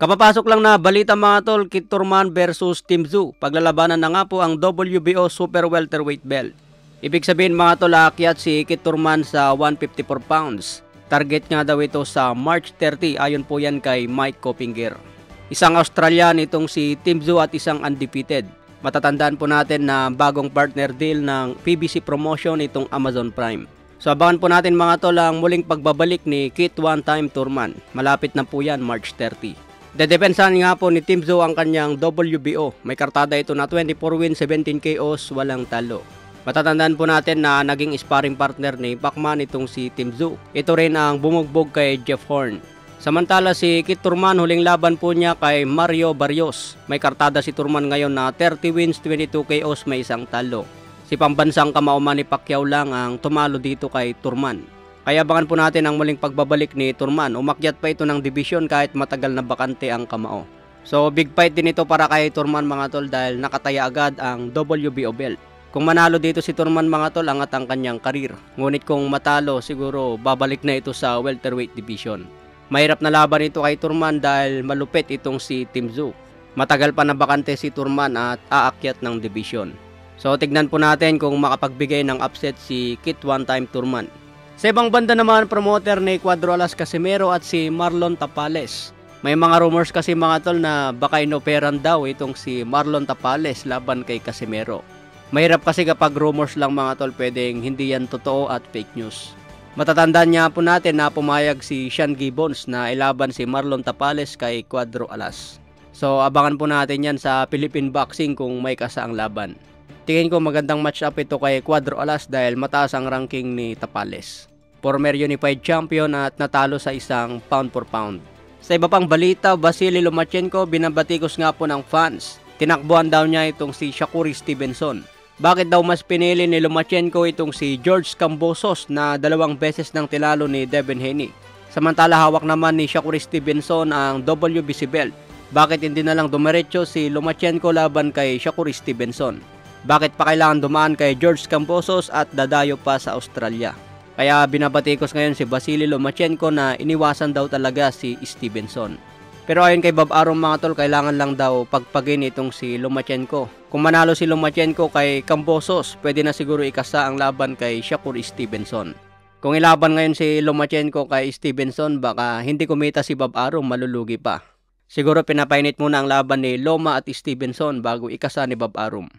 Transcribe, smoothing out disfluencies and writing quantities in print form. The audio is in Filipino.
Kapapasok lang na balita mga tol, Kit Thurman versus Tim Tszyu. Paglalabanan na nga po ang WBO Super Welterweight belt. Ibig sabihin mga tol, aakyat si Kit Thurman sa 154 pounds. Target nga daw ito sa March 30, ayon po yan kay Mike Coppinger. Isang Australian itong si Tim Tszyu at isang undefeated. Matatandaan po natin na bagong partner deal ng PBC Promotion itong Amazon Prime. So abangan po natin mga tol ang muling pagbabalik ni Kit One-Time Thurman. Malapit na po yan, March 30. Dedepensahan nga po ni Tim Tszyu ang kanyang WBO. May kartada ito na 24 wins, 17 KOs, walang talo. Matatandaan po natin na naging sparring partner ni Pacman itong si Tim Tszyu. Ito rin ang bumugbog kay Jeff Horn. Samantala si Kit Thurman, huling laban po niya kay Mario Barrios. May kartada si Thurman ngayon na 30 wins, 22 KOs, may isang talo. Si pambansang kamao Manny Pacquiao lang ang tumalo dito kay Thurman. Kaya abangan po natin ang muling pagbabalik ni Thurman. Umakyat pa ito ng division kahit matagal na bakante ang kamao. So big fight din ito para kay Thurman mga tol dahil nakataya agad ang WBO belt. Kung manalo dito si Thurman mga tol, angat ang kanyang karir. Ngunit kung matalo, siguro babalik na ito sa welterweight division. Mahirap na laban ito kay Thurman dahil malupit itong si Tim Tszyu. Matagal pa na bakante si Thurman at aakyat ng division. So tignan po natin kung makapagbigay ng upset si Kit One-Time Thurman. Sa ibang banda naman, promoter ni Cuadro Alas Casimero at si Marlon Tapales. May mga rumors kasi mga tol na baka inoperan daw itong si Marlon Tapales laban kay Casimero. Mahirap kasi kapag rumors lang mga tol, pwedeng hindi yan totoo at fake news. Matatandaan niya po natin na pumayag si Sean Gibbons na ilaban si Marlon Tapales kay Cuadro Alas. So abangan po natin yan sa Philippine Boxing kung may kasaang laban. Tingin ko magandang match-up ito kay Cuadro Alas dahil mataas ang ranking ni Tapales. Former unified champion at natalo sa isang pound for pound. Sa iba pang balita, Vasily Lomachenko binabatikos nga po ng fans. Tinakbuhan daw niya itong si Shakur Stevenson. Bakit daw mas pinili ni Lomachenko itong si George Kambosos na 2 beses nang tinalo ni Devin Haney? Samantala hawak naman ni Shakur Stevenson ang WBC belt. Bakit hindi na lang dumiretso si Lomachenko laban kay Shakur Stevenson? Bakit pa kailangan dumaan kay George Kambosos at dadayo pa sa Australia? Kaya binabatikos ngayon si Vasily Lomachenko na iniwasan daw talaga si Stevenson. Pero ayon kay Bob Arum mga tol, kailangan lang daw pagpagin itong si Lomachenko. Kung manalo si Lomachenko kay Kambosos, pwede na siguro ikasa ang laban kay Shakur Stevenson. Kung ilaban ngayon si Lomachenko kay Stevenson, baka hindi kumita si Bob Arum, malulugi pa. Siguro pinapainit muna ang laban ni Loma at Stevenson bago ikasa ni Bob Arum.